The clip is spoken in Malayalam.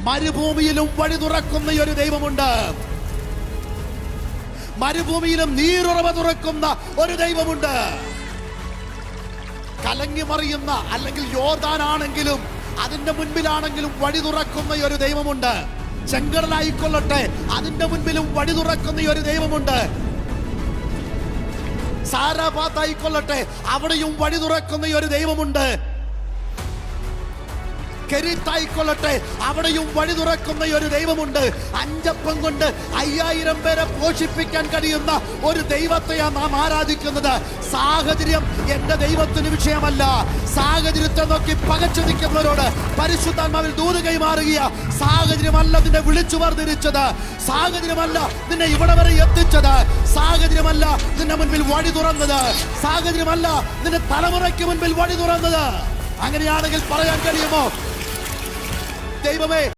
മരുഭൂമിയിലും വഴി തുറക്കുന്ന ഒരു ദൈവമുണ്ട്. മരുഭൂമിയിലും നീരുറവ തുറക്കുന്ന ഒരു ദൈവമുണ്ട്. കലങ്ങി മറിയുന്ന അല്ലെങ്കിൽ യോർദാനാണെങ്കിലും അതിന്റെ മുൻപിലാണെങ്കിലും വഴി തുറക്കുന്ന ഒരു ദൈവമുണ്ട്. ചെങ്കടലായിക്കൊള്ളട്ടെ, അതിന്റെ മുൻപിലും വഴി തുറക്കുന്ന ഒരു ദൈവമുണ്ട്. സാരാപാത്തായിക്കൊള്ളട്ടെ, അവിടെയും വഴി തുറക്കുന്ന ഒരു ദൈവമുണ്ട്. കെരീത്തായിക്കൊള്ളട്ടെ, അവിടെയും വഴി തുറക്കുന്ന ഒരു ദൈവമുണ്ട്. 5 അപ്പം കൊണ്ട് 5000 പേരെ പോഷിപ്പിക്കാൻ കഴിയുന്ന ഒരു ദൈവത്തെയാണ് നാം ആരാധിക്കുന്നത്. സാഹചര്യം എന്റെ ദൈവത്തിന് വിഷയമല്ല. സാഹചര്യത്തെ നോക്കി പകച്ചു നിൽക്കുന്നവരോട് പരിശുദ്ധാത്മാവിൽ ദൂത് കൈമാറുക. സാഹചര്യമല്ല നിന്നെ വിളിച്ചു വർദ്ധിച്ചത്. സാഹചര്യമല്ല നിന്നെ ഇവിടെ വരെ എത്തിച്ചത്. സാഹചര്യമല്ല നിന്റെ മുൻപിൽ വഴി തുറന്നത്. സാഹചര്യമല്ല നിന്റെ തലമുറയ്ക്ക് മുൻപിൽ വഴി തുറന്നത്. അങ്ങനെയാണെങ്കിൽ പറയാൻ കഴിയുമോ, ദൈവമേ